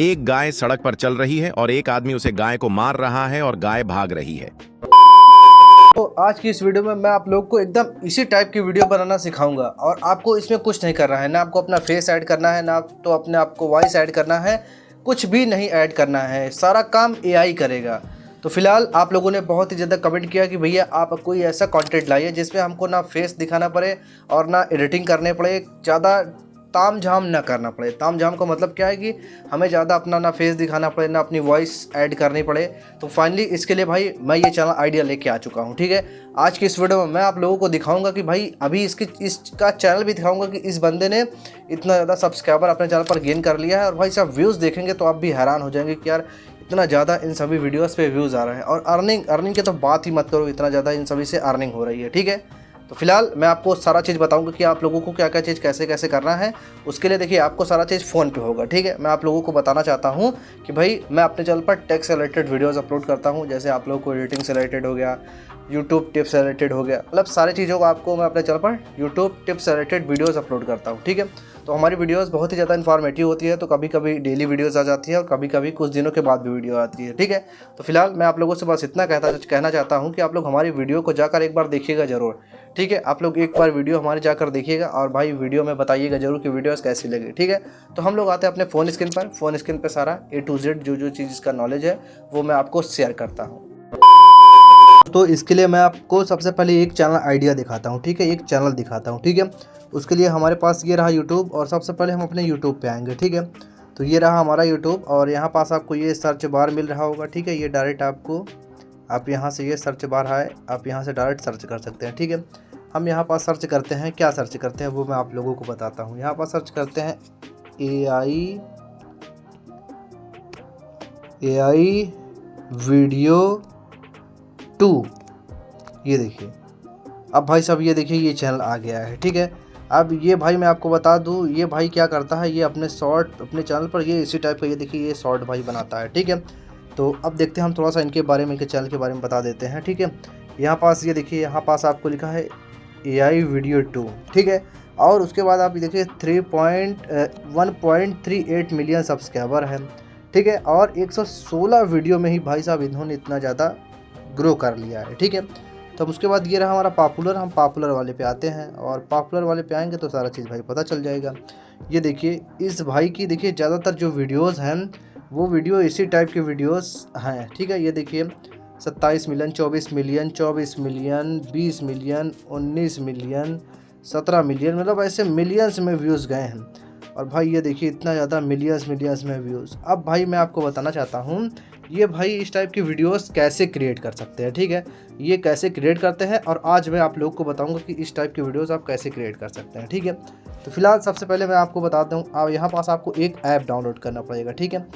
एक गाय सड़क पर चल रही है और एक आदमी उसे गाय को मार रहा है और गाय भाग रही है। तो आज की इस वीडियो में मैं आप लोग को एकदम इसी टाइप की वीडियो बनाना सिखाऊंगा और आपको इसमें कुछ नहीं करना है, ना आपको अपना फेस ऐड करना है, ना तो अपने आपको वॉइस ऐड करना है, कुछ भी नहीं ऐड करना है, सारा काम एआई करेगा। तो फिलहाल आप लोगों ने बहुत ही ज़्यादा कमेंट किया कि भैया आप कोई ऐसा कंटेंट लाइए जिसमें हमको ना फेस दिखाना पड़े और ना एडिटिंग करने पड़े, ज़्यादा ताम झाम ना करना पड़े। ताम झाम का मतलब क्या है कि हमें ज़्यादा अपना ना फेस दिखाना पड़े, ना अपनी वॉइस ऐड करनी पड़े। तो फाइनली इसके लिए भाई मैं ये चैनल आइडिया लेके आ चुका हूँ। ठीक है, आज की इस वीडियो में मैं आप लोगों को दिखाऊंगा कि भाई अभी इसका चैनल भी दिखाऊंगा कि इस बंदे ने इतना ज़्यादा सब्सक्राइबर अपने चैनल पर गेन कर लिया है। और भाई साहब व्यूज़ देखेंगे तो आप भी हैरान हो जाएंगे कि यार इतना ज़्यादा इन सभी वीडियोस पे व्यूज़ आ रहे हैं। और अर्निंग की तो बात ही मत करो, इतना ज़्यादा इन सभी से अर्निंग हो रही है। ठीक है, तो फिलहाल मैं आपको सारा चीज़ बताऊंगा कि आप लोगों को क्या क्या चीज़ कैसे कैसे करना है। उसके लिए देखिए आपको सारा चीज़ फ़ोन पे होगा। ठीक है, मैं आप लोगों को बताना चाहता हूँ कि भाई मैं अपने चैनल पर टेक से रिलेटेड वीडियोज़ अपलोड करता हूँ। जैसे आप लोगों को एडिटिंग से रिलेटेड हो गया, यूट्यूब टिप्स से रिलेटेड हो गया, मतलब सारी चीज़ों को आपको मैं अपने चैनल पर यूट्यूब टिप्स से रिलेटेड वीडियोज़ अपलोड करता हूँ। ठीक है, तो हमारी वीडियोज़ बहुत ही ज़्यादा इन्फॉर्मेटिव होती है। तो कभी कभी डेली वीडियोज़ आ जाती है और कभी कभी कुछ दिनों के बाद भी वीडियो आती है। ठीक है, तो फिलहाल मैं आप लोगों से बस इतना कहना चाहता हूँ कि आप लोग हमारी वीडियो को जाकर एक बार देखिएगा ज़रूर। ठीक है, आप लोग एक बार वीडियो हमारे जाकर देखिएगा और भाई वीडियो में बताइएगा जरूर कि वीडियोस कैसी लगी। ठीक है, तो हम लोग आते हैं अपने फ़ोन स्क्रीन पर सारा A to Z जो चीज़ का नॉलेज है वो मैं आपको शेयर करता हूँ। तो इसके लिए मैं आपको सबसे पहले एक चैनल आइडिया दिखाता हूँ। ठीक है, एक चैनल दिखाता हूँ। ठीक है, उसके लिए हमारे पास ये रहा यूट्यूब और सबसे पहले हम अपने यूट्यूब पे आएंगे। ठीक है, तो ये रहा हमारा यूट्यूब और यहाँ पास आपको ये सर्च बार मिल रहा होगा। ठीक है, ये डायरेक्ट आपको आप यहाँ से ये सर्च बार है, आप यहाँ से डायरेक्ट सर्च कर सकते हैं। ठीक है, हम यहाँ पास सर्च करते हैं, क्या सर्च करते हैं वो मैं आप लोगों को बताता हूँ। यहाँ पास सर्च करते हैं AI वीडियो 2। ये देखिए, अब भाई साहब ये देखिए ये चैनल आ गया है। ठीक है, अब ये भाई मैं आपको बता दूँ, ये भाई क्या करता है, ये अपने शॉर्ट अपने चैनल पर ये इसी टाइप का ये देखिए ये शॉर्ट भाई बनाता है। ठीक है, तो अब देखते हैं हम थोड़ा सा इनके बारे में, इनके चैनल के बारे में बता देते हैं। ठीक है, यहाँ पास ये देखिए यहाँ पास आपको लिखा है AI वीडियो 2। ठीक है, और उसके बाद आप देखिए 1.38 मिलियन सब्सक्राइबर है। ठीक है, और 116 वीडियो में ही भाई साहब इन्होंने इतना ज़्यादा ग्रो कर लिया है। ठीक है, तो अब उसके बाद ये रहा हमारा पॉपुलर, हम पॉपुलर वाले पे आते हैं और पॉपुलर वाले पे आएंगे तो सारा चीज़ भाई पता चल जाएगा। ये देखिए इस भाई की देखिए ज़्यादातर जो वीडियोस हैं वो वीडियो इसी टाइप के वीडियोस हैं। ठीक है, ये देखिए 27 million, 24 million, 24 million, 20 million, 19 million, 17 million, मतलब ऐसे मिलियंस में व्यूज़ गए हैं। और भाई ये देखिए इतना ज़्यादा मिलियंस में व्यूज़। अब भाई मैं आपको बताना चाहता हूँ ये भाई इस टाइप की वीडियोस कैसे क्रिएट कर सकते हैं। ठीक है, ये कैसे क्रिएट करते हैं और आज मैं आप लोग को बताऊंगा कि इस टाइप की वीडियोस आप कैसे क्रिएट कर सकते हैं। ठीक है, तो फिलहाल सबसे पहले मैं आपको बताता हूँ, आप यहाँ पास आपको एक ऐप डाउनलोड करना पड़ेगा। ठीक है,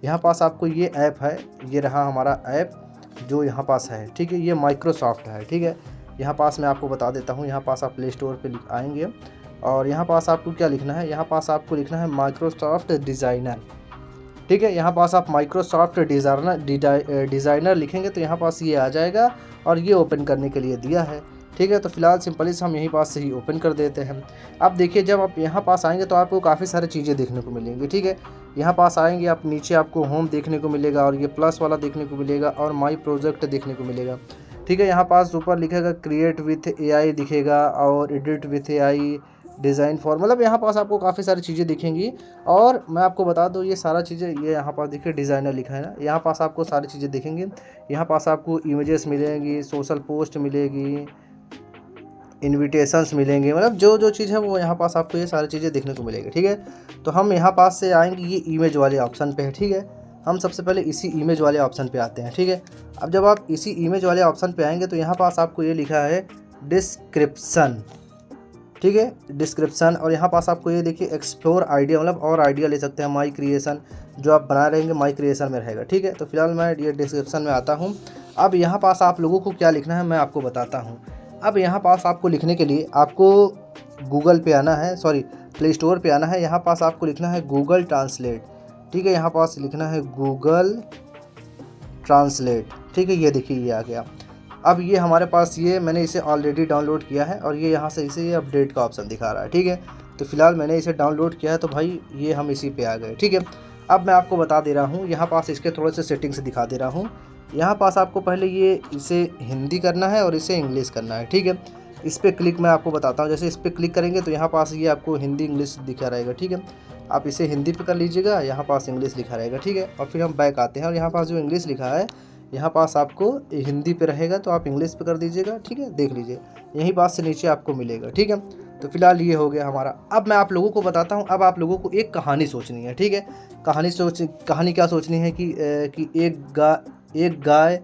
यहाँ पास आपको ये ऐप है, ये रहा हमारा ऐप जो यहाँ पास है। ठीक है, ये माइक्रोसॉफ्ट है। ठीक है, यहाँ पास मैं आपको बता देता हूँ, यहाँ पास आप प्ले स्टोर पर आएंगे और यहाँ पास आपको क्या लिखना है, यहाँ पास आपको लिखना है माइक्रोसॉफ्ट डिज़ाइनर। ठीक है, यहाँ पास आप माइक्रोसॉफ्ट डिज़ाइनर लिखेंगे तो यहाँ पास ये आ जाएगा और ये ओपन करने के लिए दिया है। ठीक है, तो फिलहाल सिंपली से हम यहीं पास से ही ओपन कर देते हैं। अब देखिए जब आप यहाँ पास आएंगे तो आपको काफ़ी सारी चीज़ें देखने को मिलेंगी। ठीक है, यहाँ पास आएंगे आप, नीचे आपको होम देखने को मिलेगा और ये प्लस वाला देखने को मिलेगा और माई प्रोजेक्ट देखने को मिलेगा। ठीक है, यहाँ पास ऊपर लिखेगा क्रिएट विथ AI दिखेगा और edit with AI, design for, मतलब यहाँ पास आपको काफ़ी सारी चीज़ें दिखेंगी। और मैं आपको बता दूँ ये सारा चीज़ें, ये यहाँ पास देखिए डिज़ाइनर लिखा है ना, यहाँ पास आपको सारी चीज़ें दिखेंगी। यहाँ पास आपको इमेजेस मिलेंगी, सोशल पोस्ट मिलेगी, इन्विटेशंस मिलेंगे, मतलब जो चीज़ है वो यहाँ पास आपको ये सारी चीज़ें देखने को मिलेगी। ठीक है, तो हम यहाँ पास से आएंगे ये इमेज वाले ऑप्शन पे है। ठीक है, हम सबसे पहले इसी इमेज वाले ऑप्शन पे आते हैं। ठीक है, अब जब आप इसी इमेज वाले ऑप्शन पे आएंगे तो यहाँ पास आपको ये लिखा है डिस्क्रिप्शन। ठीक है, डिस्क्रिप्शन, और यहाँ पास आपको ये देखिए एक्सप्लोर आइडिया, मतलब और आइडिया ले सकते हैं। माई क्रिएशन जो आप बना रहेंगे माई क्रिएशन में रहेगा। ठीक है, तो फिलहाल मैं ये डिस्क्रिप्शन में आता हूँ। अब यहाँ पास आप लोगों को क्या लिखना है मैं आपको बताता हूँ। अब यहाँ पास आपको लिखने के लिए आपको गूगल पे आना है, सॉरी प्ले स्टोर पे आना है। यहाँ पास आपको लिखना है गूगल ट्रांसलेट। ठीक है, यहाँ पास लिखना है गूगल ट्रांसलेट। ठीक है, ये देखिए ये आ गया। अब ये हमारे पास ये मैंने इसे ऑलरेडी डाउनलोड किया है और ये यहाँ से इसे ये अपडेट का ऑप्शन दिखा रहा है। ठीक है, तो फिलहाल मैंने इसे डाउनलोड किया है तो भाई ये हम इसी पे आ गए। ठीक है, अब मैं आपको बता दे रहा हूँ, यहाँ पास इसके थोड़े से सेटिंग्स दिखा दे रहा हूँ। यहाँ पास आपको पहले ये इसे हिंदी करना है और इसे इंग्लिश करना है, ठीक है। इस पर क्लिक मैं आपको बताता हूँ। जैसे इस पर क्लिक करेंगे तो यहाँ पास ये आपको हिंदी इंग्लिश दिखा रहेगा, ठीक है। आप इसे हिंदी पे कर लीजिएगा, यहाँ पास इंग्लिश लिखा रहेगा, ठीक है। और फिर हम बैक आते हैं और यहाँ पास जो इंग्लिश लिखा है यहाँ पास आपको हिंदी पे रहेगा, तो आप इंग्लिश पे कर दीजिएगा, ठीक है। देख लीजिए यहीं पास से नीचे आपको मिलेगा, ठीक है। तो फिलहाल ये हो गया हमारा। अब मैं आप लोगों को बताता हूँ, अब आप लोगों को एक कहानी सोचनी है, ठीक है। कहानी क्या सोचनी है कि एक गाय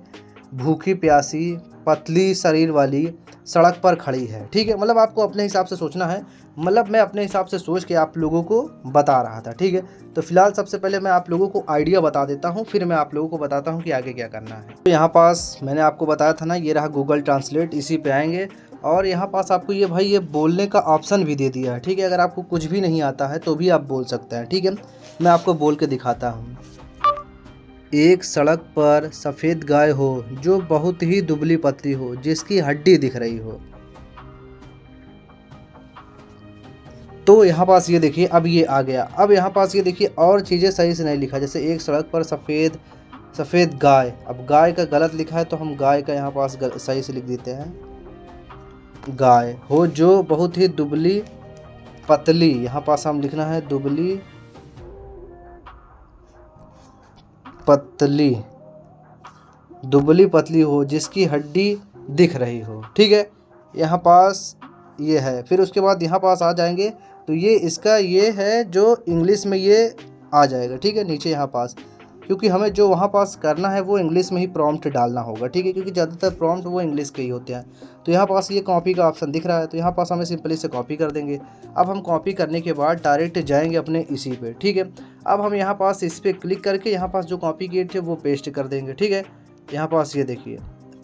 भूखी प्यासी पतली शरीर वाली सड़क पर खड़ी है, ठीक है। मतलब आपको अपने हिसाब से सोचना है, मतलब मैं अपने हिसाब से सोच के आप लोगों को बता रहा था, ठीक है। तो फिलहाल सबसे पहले मैं आप लोगों को आइडिया बता देता हूँ, फिर मैं आप लोगों को बताता हूँ कि आगे क्या करना है। तो यहाँ पास मैंने आपको बताया था ना, ये रहा गूगल ट्रांसलेट, इसी पे आएंगे और यहाँ पास आपको ये भाई ये बोलने का ऑप्शन भी दे दिया है, ठीक है। अगर आपको कुछ भी नहीं आता है तो भी आप बोल सकते हैं, ठीक है। मैं आपको बोल के दिखाता हूँ। एक सड़क पर सफ़ेद गाय हो जो बहुत ही दुबली पतली हो, जिसकी हड्डी दिख रही हो। तो यहाँ पास ये देखिए अब ये आ गया। अब यहाँ पास ये देखिए और चीज़ें सही से नहीं लिखा, जैसे एक सड़क पर सफ़ेद गाय, अब गाय का गलत लिखा है तो हम गाय का यहाँ पास सही से लिख देते हैं। गाय हो जो बहुत ही दुबली पतली, यहाँ पास हम लिखना है दुबली पतली हो, जिसकी हड्डी दिख रही हो, ठीक है। यहाँ पास ये है। फिर उसके बाद यहाँ पास आ जाएंगे तो ये इसका ये है जो इंग्लिश में ये आ जाएगा, ठीक है। नीचे यहाँ पास, क्योंकि हमें जो वहाँ पास करना है वो इंग्लिश में ही प्रॉम्प्ट डालना होगा, ठीक है, क्योंकि ज़्यादातर प्रॉम्प्ट वो इंग्लिश के ही होते हैं। तो यहाँ पास ये कॉपी का ऑप्शन दिख रहा है, तो यहाँ पास हमें सिंपली से कॉपी कर देंगे। अब हम कॉपी करने के बाद डायरेक्ट जाएंगे अपने इसी पे, ठीक है। अब हम यहाँ पास इस पर क्लिक करके यहाँ पास जो कॉपी किए थे वो पेस्ट कर देंगे, ठीक है। यहाँ पास ये देखिए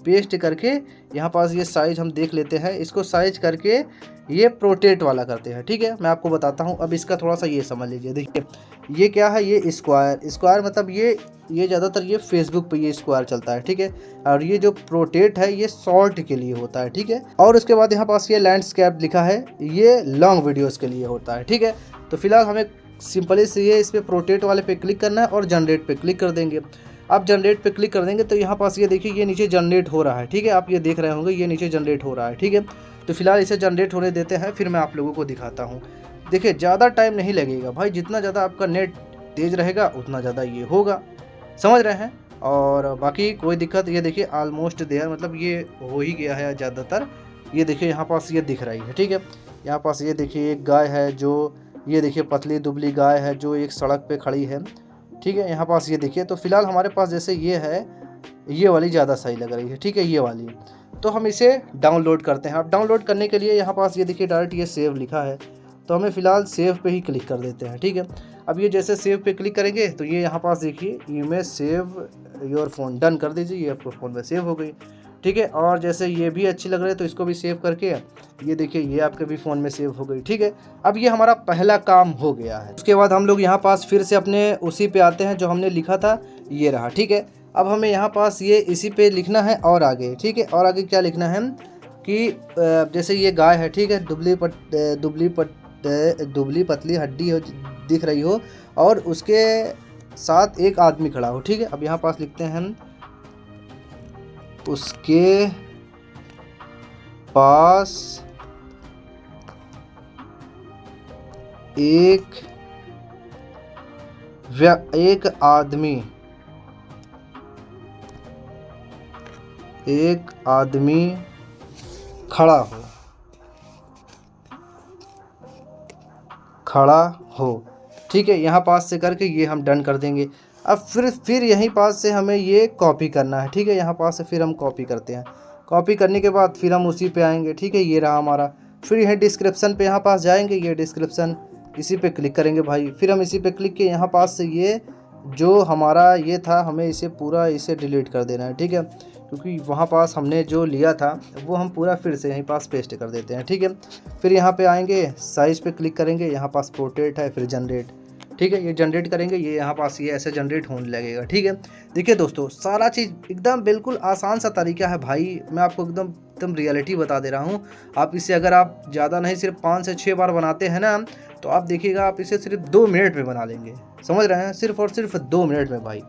पेस्ट करके यहाँ पास ये साइज हम देख लेते हैं, इसको साइज करके ये प्रोटेट वाला करते हैं, ठीक है। मैं आपको बताता हूँ। अब इसका थोड़ा सा ये समझ लीजिए, देखिए ये क्या है, ये स्क्वायर मतलब ये ज़्यादातर ये फेसबुक पे ये स्क्वायर चलता है, ठीक है। और ये जो प्रोटेट है ये शॉर्ट के लिए होता है, ठीक है। और उसके बाद यहाँ पास ये लैंडस्केप लिखा है, ये लॉन्ग वीडियोज़ के लिए होता है, ठीक है। तो फिलहाल हमें सिंपली से ये इस पर प्रोटेट वाले पे क्लिक करना है और जनरेट पे क्लिक कर देंगे। आप जनरेट पे क्लिक कर देंगे तो यहाँ पास ये देखिए ये नीचे जनरेट हो रहा है, ठीक है। आप ये देख रहे होंगे ये नीचे जनरेट हो रहा है, ठीक है। तो फिलहाल इसे जनरेट होने देते हैं, फिर मैं आप लोगों को दिखाता हूँ। देखिए ज़्यादा टाइम नहीं लगेगा भाई, जितना ज़्यादा आपका नेट तेज़ रहेगा उतना ज़्यादा ये होगा, समझ रहे हैं। और बाकी कोई दिक्कत, ये देखिए ऑलमोस्ट देयर, मतलब ये हो ही गया है ज़्यादातर। ये देखिए यहाँ पास ये दिख रही है, ठीक है। यहाँ पास ये देखिए एक गाय है जो ये देखिए पतली दुबली गाय है जो एक सड़क पे खड़ी है, ठीक है। यहाँ पास ये देखिए। तो फिलहाल हमारे पास जैसे ये है, ये वाली ज़्यादा सही लग रही है, ठीक है, ये वाली। तो हम इसे डाउनलोड करते हैं। अब डाउनलोड करने के लिए यहाँ पास ये देखिए डायरेक्ट ये सेव लिखा है, तो हमें फ़िलहाल सेव पे ही क्लिक कर देते हैं, ठीक है। अब ये जैसे सेव पे क्लिक करेंगे तो ये यहाँ पास देखिए image save your phone, done कर दीजिए, ये आपको फ़ोन में सेव हो गई, ठीक है। और जैसे ये भी अच्छी लग रही है तो इसको भी सेव करके ये देखिए ये आपके भी फ़ोन में सेव हो गई, ठीक है। अब ये हमारा पहला काम हो गया है। उसके बाद हम लोग यहाँ पास फिर से अपने उसी पे आते हैं जो हमने लिखा था, ये रहा, ठीक है। अब हमें यहाँ पास ये इसी पे लिखना है और आगे, ठीक है। और आगे क्या लिखना है कि जैसे ये गाय है, ठीक है, दुबली पतली हड्डी हो दिख रही हो और उसके साथ एक आदमी खड़ा हो, ठीक है। अब यहाँ पास लिखते हैं हम उसके पास एक आदमी खड़ा हो, ठीक है। यहाँ पास से करके ये हम डन कर देंगे। अब फिर यहीं पास से हमें ये कॉपी करना है, ठीक है। यहाँ पास से फिर हम कॉपी करते हैं। कॉपी करने के बाद फिर हम उसी पे आएंगे, ठीक है, ये रहा हमारा। फिर यह डिस्क्रिप्शन पे यहाँ पास जाएंगे, ये डिस्क्रिप्शन इसी पे क्लिक करेंगे भाई। फिर हम इसी पे क्लिक के यहाँ पास से ये जो हमारा ये था हमें इसे डिलीट कर देना है, ठीक है, क्योंकि वहाँ पास हमने जो लिया था वो हम पूरा फिर से यहीं पास पेस्ट कर देते हैं, ठीक है। फिर यहाँ पे आएंगे, साइज़ पे क्लिक करेंगे, यहाँ पास पोर्ट्रेट है, फिर जनरेट। ठीक है। ये जनरेट करेंगे, ये यहाँ पास ये ऐसे जनरेट होने लगेगा। ठीक है, देखिए दोस्तों सारा चीज़ एकदम बिल्कुल आसान सा तरीका है भाई, मैं आपको एकदम एकदम रियलिटी बता दे रहा हूँ। आप इसे अगर आप ज़्यादा नहीं सिर्फ 5 से 6 बार बनाते हैं ना, तो आप देखिएगा आप इसे सिर्फ 2 मिनट में बना लेंगे। समझ रहे हैं, सिर्फ और सिर्फ 2 मिनट में भाई।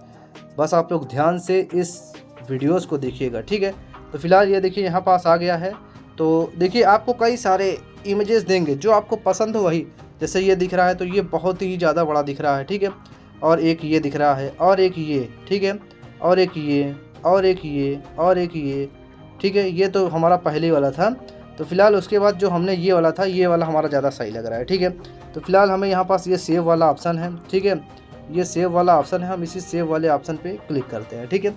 बस आप लोग ध्यान से इस वीडियोज़ को देखिएगा। ठीक है, तो फिलहाल ये देखिए यहाँ पास आ गया है। तो देखिए आपको कई सारे इमेजेस देंगे जो आपको पसंद हो वही, जैसे ये दिख रहा है तो ये बहुत ही ज़्यादा बड़ा दिख रहा है। ठीक है, और एक ये दिख रहा है, और एक ये, ठीक है, और एक ये, और एक ये, और एक ये। ठीक है, ये तो हमारा पहले वाला था। तो फिलहाल उसके बाद जो हमने ये वाला था, ये वाला हमारा ज़्यादा सही लग रहा है। ठीक है, तो फिलहाल हमें यहाँ पास ये सेव वाला ऑप्शन है। ठीक है, ये सेव वाला ऑप्शन है, हम इसी सेव वाले ऑप्शन पे क्लिक करते हैं। ठीक है,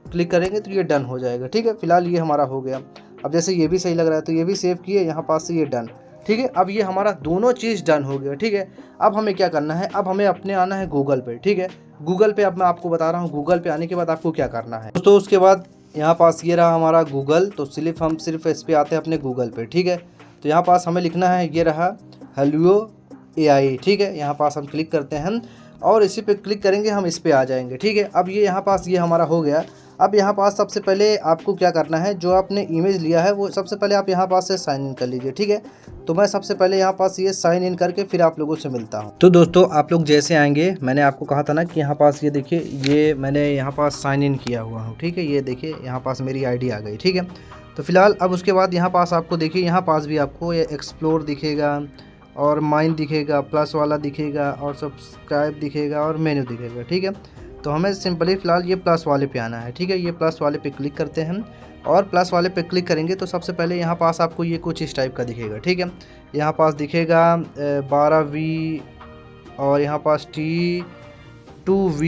क्लिक करेंगे तो ये डन हो जाएगा। ठीक है, फिलहाल ये हमारा हो गया। अब जैसे ये भी सही लग रहा है तो ये भी सेव किए, यहाँ पास से ये डन। ठीक है, अब ये हमारा दोनों चीज़ डन हो गया। ठीक है, अब हमें क्या करना है, अब हमें अपने आना है गूगल पे। ठीक है, गूगल पे अब मैं आपको बता रहा हूँ, गूगल पे आने के बाद आपको क्या करना है दोस्तों। उसके बाद यहाँ पास ये रहा हमारा गूगल, तो हम सिर्फ इस पर आते हैं अपने गूगल पे। ठीक है, तो यहाँ पास हमें लिखना है, ये रहा हेलो AI। ठीक है, यहाँ पास हम क्लिक करते हैं और इसी पे क्लिक करेंगे, हम इस पे आ जाएंगे। ठीक है, अब ये यहाँ पास ये हमारा हो गया। अब यहाँ पास सबसे पहले आपको क्या करना है, जो आपने इमेज लिया है वो सबसे पहले आप यहाँ पास से साइन इन कर लीजिए। ठीक है, तो मैं सबसे पहले यहाँ पास ये साइन इन करके फिर आप लोगों से मिलता हूँ। तो दोस्तों आप लोग जैसे आएंगे, मैंने आपको कहा था ना कि यहाँ पास ये देखिए, ये मैंने यहाँ पास साइन इन किया हुआ हूँ। ठीक है, ये देखिए यहाँ पास मेरी ID आ गई। ठीक है, तो फिलहाल अब उसके बाद यहाँ पास आपको देखिए, यहाँ पास भी आपको ये एक्सप्लोर दिखेगा और माइन दिखेगा, प्लस वाला दिखेगा और सब्सक्राइब दिखेगा और मेन्यू दिखेगा। ठीक है, तो हमें सिंपली फ़िलहाल ये प्लस वाले पे आना है। ठीक है, ये प्लस वाले पे क्लिक करते हैं और प्लस वाले पे क्लिक करेंगे तो सबसे पहले यहाँ पास आपको ये कुछ इस टाइप का दिखेगा। ठीक है, यहाँ पास दिखेगा 12V और यहाँ पास T2V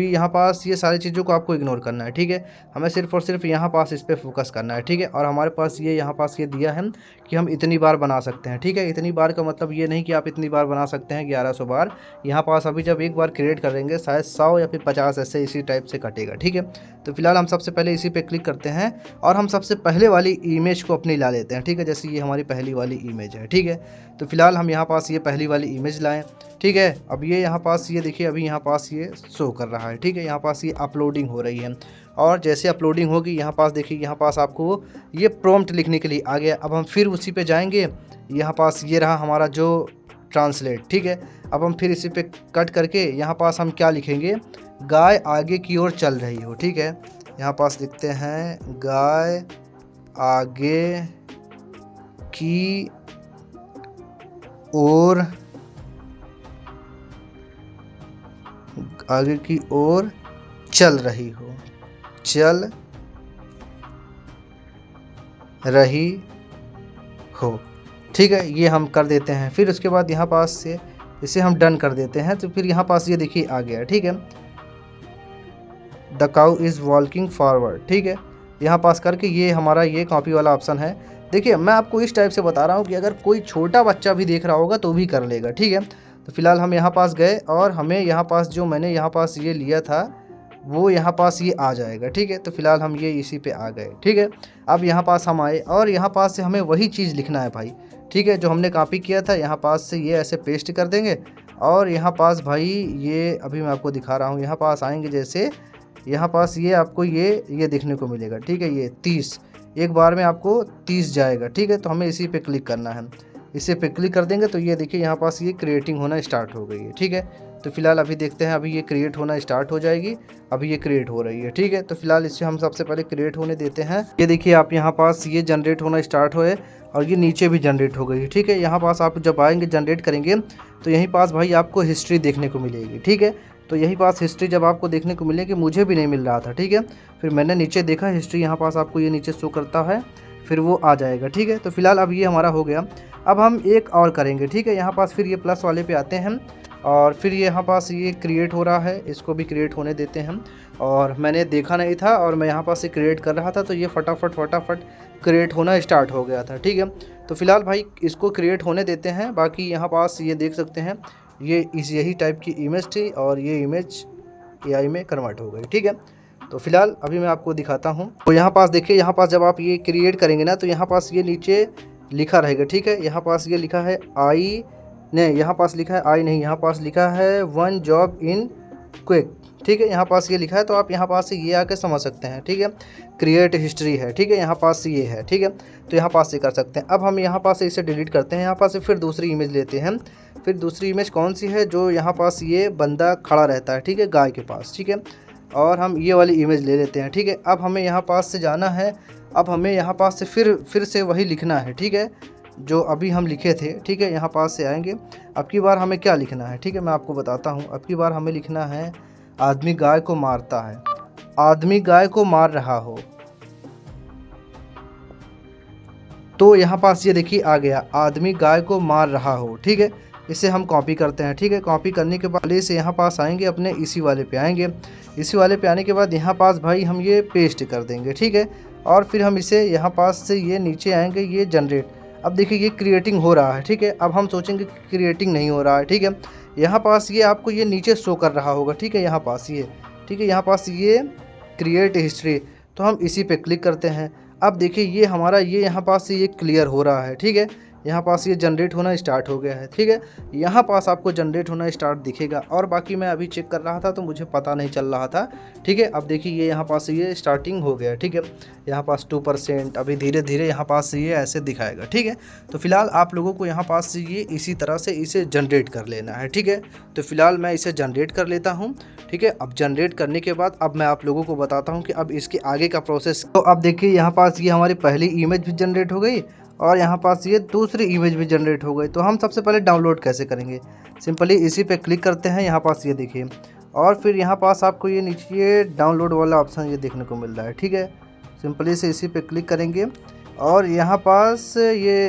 यहाँ पास ये सारी चीज़ों को आपको इग्नोर करना है। ठीक है, हमें सिर्फ और सिर्फ यहाँ पास इस पे फोकस करना है। ठीक है, और हमारे पास ये यहाँ पास ये दिया है कि हम इतनी बार बना सकते हैं। ठीक है, इतनी बार का मतलब ये नहीं कि आप इतनी बार बना सकते हैं 1100 बार। यहाँ पास अभी जब एक बार क्रिएट करेंगे शायद 100 या फिर 50 ऐसे इसी टाइप से कटेगा। ठीक है, तो फिलहाल हम सबसे पहले इसी पे क्लिक करते हैं और हम सबसे पहले वाली इमेज को अपनी ला लेते हैं। ठीक है, जैसे ये हमारी पहली वाली इमेज है। ठीक है, तो फिलहाल हम यहाँ पास ये पहली वाली इमेज लाएँ। ठीक है, अब ये यहाँ पास ये देखिए, अभी यहाँ पास ये शो कर रहा है। ठीक है, यहाँ पास ये अपलोडिंग हो रही है और जैसे अपलोडिंग होगी यहाँ पास देखिए, यहाँ पास आपको ये प्रॉम्प्ट लिखने के लिए आ गया। अब हम फिर उसी पे जाएंगे, यहाँ पास ये रहा हमारा जो ट्रांसलेट। ठीक है, अब हम फिर इसी पे कट करके यहाँ पास हम क्या लिखेंगे, गाय आगे की ओर चल रही हो। ठीक है, यहाँ पास लिखते हैं गाय आगे की ओर, आगे की ओर चल रही हो, चल रही हो। ठीक है, ये हम कर देते हैं। फिर उसके बाद यहाँ पास से इसे हम डन कर देते हैं। तो फिर यहाँ पास ये देखिए आ गया। ठीक है, the cow is walking forward. ठीक है, यहाँ पास करके ये हमारा ये कॉपी वाला ऑप्शन है। देखिए मैं आपको इस टाइप से बता रहा हूँ कि अगर कोई छोटा बच्चा भी देख रहा होगा तो भी कर लेगा। ठीक है, तो फिलहाल हम यहाँ पास गए और हमें यहाँ पास जो मैंने यहाँ पास ये लिया था वो यहाँ पास ये आ जाएगा। ठीक है, तो फिलहाल हम ये इसी पे आ गए। ठीक है, अब यहाँ पास हम आए और यहाँ पास से हमें वही चीज़ लिखना है भाई। ठीक है, जो हमने कॉपी किया था यहाँ पास से ये ऐसे पेस्ट कर देंगे और यहाँ पास भाई ये अभी मैं आपको दिखा रहा हूँ, यहाँ पास आएंगे जैसे यहाँ पास ये आपको ये देखने को मिलेगा। ठीक है, ये 30 एक बार में आपको 30 जाएगा। ठीक है, तो हमें इसी पे क्लिक करना है। इसे पे क्लिक कर देंगे तो ये देखिए यहाँ पास ये क्रिएटिंग होना स्टार्ट हो गई है। ठीक है, तो फिलहाल अभी देखते हैं, अभी ये क्रिएट होना स्टार्ट हो जाएगी। अभी ये क्रिएट हो रही है। ठीक है, तो फिलहाल इसे हम सबसे पहले क्रिएट होने देते हैं। ये देखिए आप यहाँ पास ये जनरेट होना स्टार्ट हुए और ये नीचे भी जनरेट हो गई है। ठीक है, यहाँ पास आप जब आएंगे जनरेट करेंगे तो यहीं पास भाई आपको हिस्ट्री देखने को मिलेगी। ठीक है, तो यहीं पास हिस्ट्री जब आपको देखने को मिलेगी, मुझे भी नहीं मिल रहा था। ठीक है, फिर मैंने नीचे देखा हिस्ट्री यहाँ पास आपको ये नीचे शो करता है, फिर वो आ जाएगा। ठीक है, तो फिलहाल अब ये हमारा हो गया। अब हम एक और करेंगे। ठीक है, यहाँ पास फिर ये प्लस वाले पे आते हैं और फिर यहाँ पास ये क्रिएट हो रहा है, इसको भी क्रिएट होने देते हैं। और मैंने देखा नहीं था और मैं यहाँ पास से क्रिएट कर रहा था तो ये फटाफट क्रिएट होना स्टार्ट हो गया था। ठीक है, तो फिलहाल भाई इसको क्रिएट होने देते हैं। बाकी यहाँ पास ये देख सकते हैं ये यही टाइप की इमेज थी और ये इमेज AI में कन्वर्ट हो गई। ठीक है, तो फिलहाल अभी मैं आपको दिखाता हूँ। तो यहाँ पास देखिए, यहाँ पास जब आप ये क्रिएट करेंगे ना तो यहाँ पास ये नीचे लिखा रहेगा। ठीक है, यहाँ पास ये लिखा है नहीं, यहाँ पास लिखा है आई नहीं, यहाँ पास लिखा है वन जॉब इन क्विक। ठीक है, यहाँ पास ये लिखा है, तो आप यहाँ पास से ये आके समझ सकते हैं। ठीक है, क्रिएट हिस्ट्री है। ठीक है, यहाँ पास से ये है। ठीक है, तो यहाँ पास से कर सकते हैं। अब हम यहाँ पास से इसे डिलीट करते हैं। यहाँ पास से फिर दूसरी इमेज लेते हैं। फिर दूसरी इमेज कौन सी है, जो यहाँ पास ये बंदा खड़ा रहता है, ठीक है, गाय के पास। ठीक है, और हम ये वाली इमेज ले लेते हैं। ठीक है, अब हमें यहाँ पास से जाना है। अब हमें यहाँ पास से फिर से वही लिखना है। ठीक है, जो अभी हम लिखे थे। ठीक है, यहाँ पास से आएंगे। अब की बार हमें क्या लिखना है, ठीक है, मैं आपको बताता हूँ। अब की बार हमें लिखना है आदमी गाय को मारता है, आदमी गाय को मार रहा हो। तो यहाँ पास ये देखिए आ गया, आदमी गाय को मार रहा हो। ठीक है, इसे हम कॉपी करते हैं। ठीक है, कॉपी करने के बाद इसे यहाँ पास आएंगे, अपने इसी वाले पे आएंगे। इसी वाले पे आने के बाद यहाँ पास भाई हम ये पेस्ट कर देंगे। ठीक है, और फिर हम इसे यहाँ पास से ये नीचे आएंगे, ये जनरेट। अब देखिए ये क्रिएटिंग हो रहा है। ठीक है, अब हम सोचेंगे कि क्रिएटिंग नहीं हो रहा है। ठीक है, यहाँ पास ये आपको ये नीचे शो कर रहा होगा। ठीक है, यहाँ पास ये, ठीक है, यहाँ पास ये क्रिएट हिस्ट्री, तो हम इसी पे क्लिक करते हैं। अब देखिए ये हमारा ये यहाँ पास से ये क्लियर हो रहा है। ठीक है, यहाँ पास ये जनरेट होना स्टार्ट हो गया है। ठीक है, यहाँ पास आपको जनरेट होना स्टार्ट दिखेगा, और बाकी मैं अभी चेक कर रहा था तो मुझे पता नहीं चल रहा था। ठीक है, अब देखिए ये यहाँ पास ये स्टार्टिंग हो गया। ठीक है, यहाँ पास 2%, अभी धीरे धीरे यहाँ पास से ये ऐसे दिखाएगा। ठीक है, तो फिलहाल आप लोगों को यहाँ पास से ये इसी तरह से इसे जनरेट कर लेना है। ठीक है, तो फिलहाल मैं इसे जनरेट कर लेता हूँ। ठीक है, अब जनरेट करने के बाद अब मैं आप लोगों को बताता हूँ कि अब इसके आगे का प्रोसेस। तो अब देखिए यहाँ पास ये हमारी पहली इमेज भी जनरेट हो गई, और यहाँ पास ये दूसरी इमेज भी जनरेट हो गई। तो हम सबसे पहले डाउनलोड कैसे करेंगे, सिंपली इसी पे क्लिक करते हैं। यहाँ पास ये देखिए, और फिर यहाँ पास आपको ये नीचे डाउनलोड वाला ऑप्शन ये देखने को मिल रहा है। ठीक है, सिंपली से इसी पे क्लिक करेंगे, और यहाँ पास ये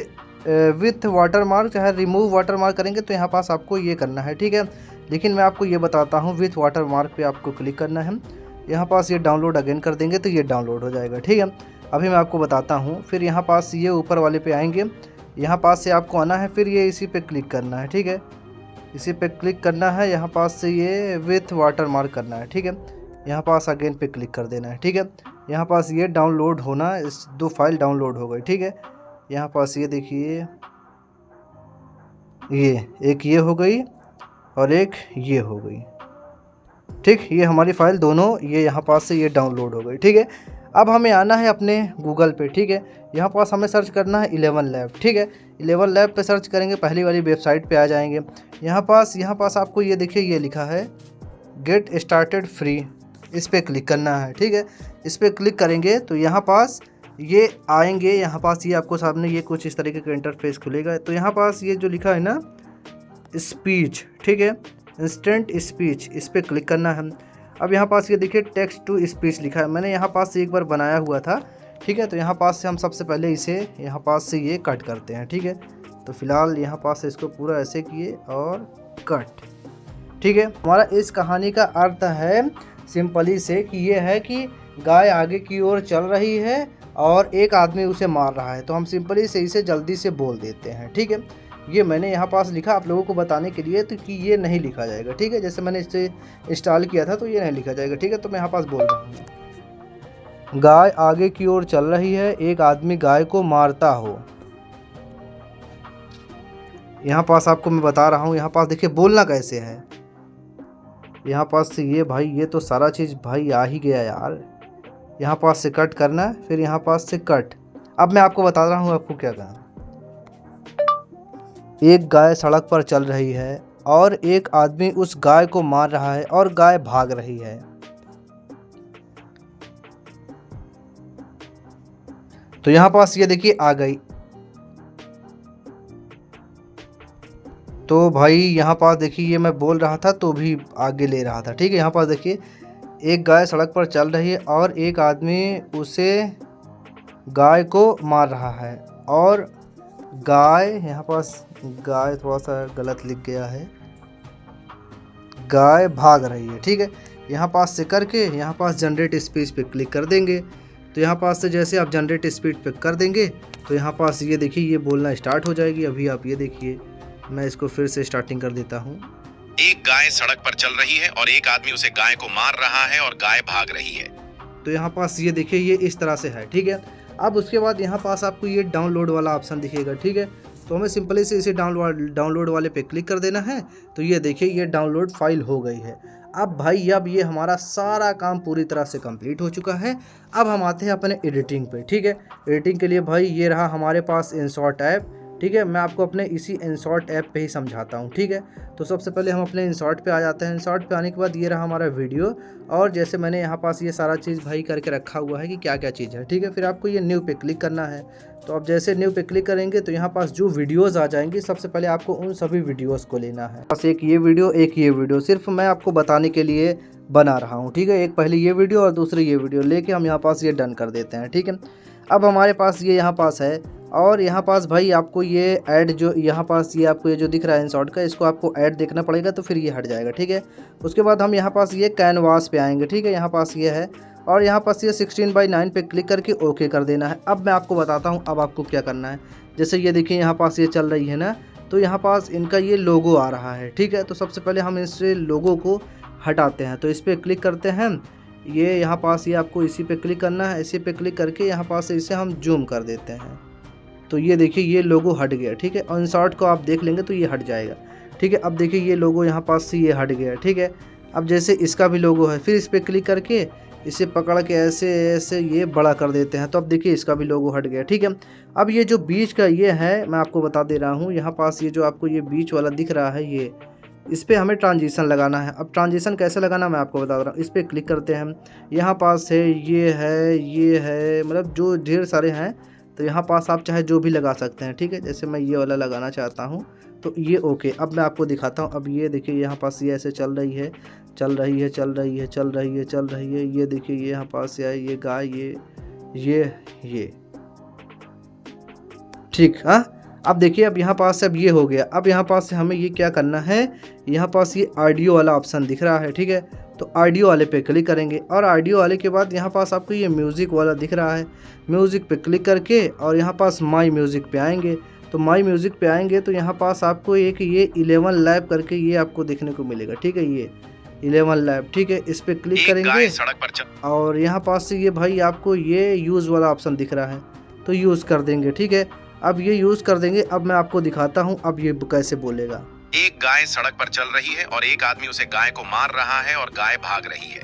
विथ वाटर मार्क चाहे रिमूव वाटर मार्क करेंगे, तो यहाँ पास आपको ये करना है। ठीक है, लेकिन मैं आपको ये बताता हूँ, विथ वाटर मार्क पे आपको क्लिक करना है। यहाँ पास ये डाउनलोड अगेन कर देंगे तो ये डाउनलोड हो जाएगा। ठीक है, अभी मैं आपको बताता हूँ। फिर यहाँ पास ये ऊपर वाले पे आएंगे, यहाँ पास से आपको आना है, फिर ये इसी पे क्लिक करना है। ठीक है, इसी पे क्लिक करना है, यहाँ पास से ये विथ वाटर मार्क करना है। ठीक है, यहाँ पास अगेन पे क्लिक कर देना है। ठीक है, यहाँ पास ये डाउनलोड होना, इस 2 फाइल डाउनलोड हो गई। ठीक है, यहाँ पास ये देखिए, ये एक ये हो गई और एक ये हो गई। ठीक, ये हमारी फाइल दोनों ये यहाँ पास से ये डाउनलोड हो गई। ठीक है, अब हमें आना है अपने गूगल पे। ठीक है, यहाँ पास हमें सर्च करना है 11 लैब। ठीक है, 11 लैब पे सर्च करेंगे, पहली वाली वेबसाइट पे आ जाएंगे। यहाँ पास आपको ये देखिए ये लिखा है गेट स्टार्टेड फ्री, इस पर क्लिक करना है। ठीक है, इस पर क्लिक करेंगे तो यहाँ पास ये आएंगे। यहाँ पास ये आपको सामने ये कुछ इस तरीके का इंटरफेस खुलेगा। तो यहाँ पास ये जो लिखा है ना स्पीच, ठीक है, इंस्टेंट स्पीच, इस पर क्लिक करना है। अब यहाँ पास ये देखिए टेक्स्ट टू स्पीच लिखा है, मैंने यहाँ पास से एक बार बनाया हुआ था। ठीक है, तो यहाँ पास से हम सबसे पहले इसे यहाँ पास से ये कट करते हैं। ठीक है, तो फिलहाल यहाँ पास से इसको पूरा ऐसे किए और कट। ठीक है, हमारा इस कहानी का अर्थ है सिंपली से कि ये है कि गाय आगे की ओर चल रही है और एक आदमी उसे मार रहा है, तो हम सिंपली से इसे जल्दी से बोल देते हैं। ठीक है, ये मैंने यहाँ पास लिखा आप लोगों को बताने के लिए, तो कि ये नहीं लिखा जाएगा। ठीक है, जैसे मैंने इसे इंस्टॉल किया था तो ये नहीं लिखा जाएगा। ठीक है, तो मैं यहाँ पास बोल रहा हूँ गाय आगे की ओर चल रही है, एक आदमी गाय को मारता हो। यहाँ पास आपको मैं बता रहा हूँ, यहाँ पास देखिए बोलना कैसे है। यहाँ पास से ये भाई ये तो सारा चीज़ भाई आ ही गया यार। यहाँ पास से कट करना है, फिर यहाँ पास से कट। अब मैं आपको बता रहा हूँ आपको क्या करना। एक गाय सड़क पर चल रही है और एक आदमी उस गाय को मार रहा है और गाय भाग रही है। तो यहाँ पास ये देखिए आ गई। तो भाई यहाँ पास देखिए ये मैं बोल रहा था तो भी आगे ले रहा था। ठीक है, यहाँ पास देखिए एक गाय सड़क पर चल रही है और एक आदमी उसे गाय को मार रहा है और गाय, यहाँ पास गाय थोड़ा सा गलत लिख गया है, गाय भाग रही है। ठीक है, यहाँ पास से करके यहाँ पास जनरेट स्पीच पे क्लिक कर देंगे। तो यहाँ पास से जैसे आप जनरेट स्पीच पे कर देंगे तो यहाँ पास ये देखिए ये बोलना स्टार्ट हो जाएगी। अभी आप ये देखिए, मैं इसको फिर से स्टार्टिंग कर देता हूँ। एक गाय सड़क पर चल रही है और एक आदमी उसे गाय को मार रहा है और गाय भाग रही है। तो यहाँ पास ये देखिए ये इस तरह से है। ठीक है, अब उसके बाद यहाँ पास आपको ये डाउनलोड वाला ऑप्शन दिखेगा। ठीक है, तो हमें सिंपली से इसे डाउनलोड वाले पे क्लिक कर देना है। तो ये देखिए ये डाउनलोड फाइल हो गई है। अब भाई अब ये हमारा सारा काम पूरी तरह से कंप्लीट हो चुका है। अब हम आते हैं अपने एडिटिंग पे, ठीक है। एडिटिंग के लिए भाई ये रहा हमारे पास InShot ऐप, ठीक है। मैं आपको अपने इसी InShot ऐप पे ही समझाता हूँ, ठीक है। तो सबसे पहले हम अपने InShot पे आ जाते हैं। InShot पे आने के बाद ये रहा हमारा वीडियो, और जैसे मैंने यहाँ पास ये सारा चीज़ भाई करके रखा हुआ है कि क्या क्या चीज़ है, ठीक है। फिर आपको ये न्यू पे क्लिक करना है। तो आप जैसे न्यू पे क्लिक करेंगे तो यहाँ पास जो वीडियोज़ आ जाएंगी, सबसे पहले आपको उन सभी वीडियोज़ को लेना है। बस एक ये वीडियो सिर्फ मैं आपको बताने के लिए बना रहा हूँ, ठीक है। एक पहले ये वीडियो और दूसरी ये वीडियो लेके हम यहाँ पास ये डन कर देते हैं, ठीक है। अब हमारे पास ये यहाँ पास है, और यहाँ पास भाई आपको ये ऐड जो यहाँ पास ये आपको ये जो दिख रहा है InShot का, इसको आपको ऐड देखना पड़ेगा, तो फिर ये हट जाएगा, ठीक है। उसके बाद हम यहाँ पास ये कैनवास पे आएंगे, ठीक है। यहाँ पास ये है, और यहाँ पास ये 16:9 पे क्लिक करके ओके कर देना है। अब मैं आपको बताता हूँ अब आपको क्या करना है। जैसे ये देखिए यहाँ पास ये चल रही है ना, तो यहाँ पास इनका ये लोगो आ रहा है, ठीक है। तो सबसे पहले हम इस लोगो को हटाते हैं। तो इस पर क्लिक करते हैं, ये यहाँ पास ये आपको इसी पे क्लिक करना है। इसी पे क्लिक करके यहाँ पास से इसे हम जूम कर देते हैं। तो ये देखिए ये लोगो हट गया, ठीक है। InShot को आप देख लेंगे तो ये हट जाएगा, ठीक है। अब देखिए ये लोगो यहाँ पास से ये हट गया, ठीक है। अब जैसे इसका भी लोगो है, फिर इस पर क्लिक करके इसे पकड़ के ऐसे ऐसे ये बड़ा कर देते हैं। तो अब देखिए इसका भी लोगो हट गया, ठीक है। अब ये जो बीच का ये है, मैं आपको बता दे रहा हूँ, यहाँ पास ये जो आपको ये बीच वाला दिख रहा है, ये इस पर हमें ट्रांजिशन लगाना है। अब ट्रांजिशन कैसे लगाना मैं आपको बता रहा हूँ। इस पर क्लिक करते हैं, यहाँ पास है, ये है, मतलब जो ढेर सारे हैं। तो यहाँ पास आप चाहे जो भी लगा सकते हैं, ठीक है। जैसे मैं ये वाला लगाना चाहता हूँ, तो ये ओके। अब मैं आपको दिखाता हूँ। अब ये देखिए यहाँ पास ये ऐसे चल रही है, ये देखिए ये यहाँ पास से आई ये गाय, ये ठीक। हाँ, अब देखिए अब यहाँ पास से अब ये हो गया। अब यहाँ पास से हमें ये क्या करना है, यहाँ पास ये ऑडियो वाला ऑप्शन दिख रहा है, ठीक है। तो ऑडियो वाले पे क्लिक करेंगे, और ऑडियो वाले के बाद यहाँ पास आपको ये म्यूज़िक वाला दिख रहा है, म्यूज़िक पे क्लिक करके और यहाँ पास माई म्यूज़िक पे आएंगे। तो माई म्यूज़िक पे आएंगे तो यहाँ पास आपको एक ये 11 लैब करके ये आपको देखने को मिलेगा, ठीक है। ये 11 लैब, ठीक है। इस पर क्लिक करेंगे, सड़क पर चल और यहाँ पास से ये भाई आपको ये यूज़ वाला ऑप्शन दिख रहा है, तो यूज़ कर देंगे, ठीक है। अब ये यूज़ कर देंगे। अब मैं आपको दिखाता हूँ अब ये कैसे बोलेगा। एक गाय सड़क पर चल रही है और एक आदमी उसे गाय को मार रहा है और गाय भाग रही है,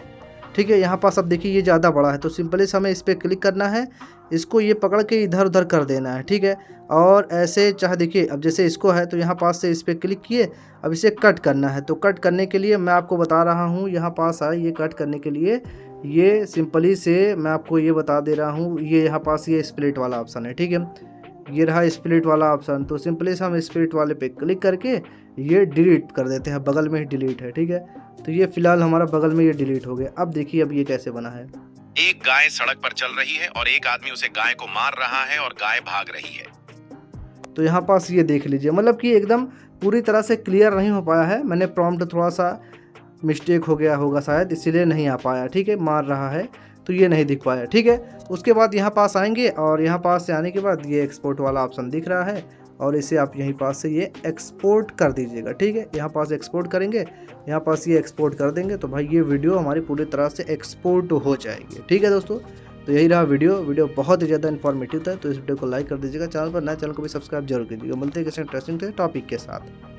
ठीक है। यहाँ पास अब देखिए ये ज़्यादा बड़ा है, तो सिंपली से हमें इस पर क्लिक करना है, इसको ये पकड़ के इधर उधर कर देना है, ठीक है। और ऐसे चाहे देखिए अब जैसे इसको है तो यहाँ पास से इस पर क्लिक किए, अब इसे कट करना है। तो कट करने के लिए मैं आपको बता रहा हूँ, यहाँ पास आए ये कट करने के लिए ये सिंपली से मैं आपको ये बता दे रहा हूँ, ये यहाँ पास ये स्प्लिट वाला ऑप्शन है, ठीक है। ये रहा स्प्लिट वाला ऑप्शन। तो सिंपली से हम स्प्लिट वाले पे क्लिक करके ये डिलीट कर देते हैं, बगल में ही डिलीट है, ठीक है। तो ये फिलहाल हमारा बगल में ये डिलीट हो गया। अब देखिए अब ये कैसे बना है। एक गाय सड़क पर चल रही है और एक आदमी उसे गाय को मार रहा है और गाय भाग रही है। तो यहाँ पास ये देख लीजिए, मतलब कि एकदम पूरी तरह से क्लियर नहीं हो पाया है। मैंने प्रॉम्प्ट थोड़ा सा मिस्टेक हो गया होगा शायद, इसीलिए नहीं आ पाया, ठीक है। मार रहा है तो ये नहीं दिख पाया, ठीक है। उसके बाद यहाँ पास आएंगे, और यहाँ पास से आने के बाद ये एक्सपोर्ट वाला ऑप्शन दिख रहा है, और इसे आप यहीं पास से ये एक्सपोर्ट कर दीजिएगा, ठीक है। यहाँ पास एक्सपोर्ट करेंगे, यहाँ पास ये एक्सपोर्ट कर देंगे, तो भाई ये वीडियो हमारी पूरी तरह से एक्सपोर्ट हो जाएगी, ठीक है दोस्तों। तो यही रहा वीडियो बहुत ही ज़्यादा इन्फॉर्मेटिव था। तो इस वीडियो को लाइक कर दीजिएगा, चैनल पर नया चैनल को भी सब्सक्राइब जरूर कीजिएगा। मिलते हैं किसी इंटरेस्टिंग टॉपिक के साथ।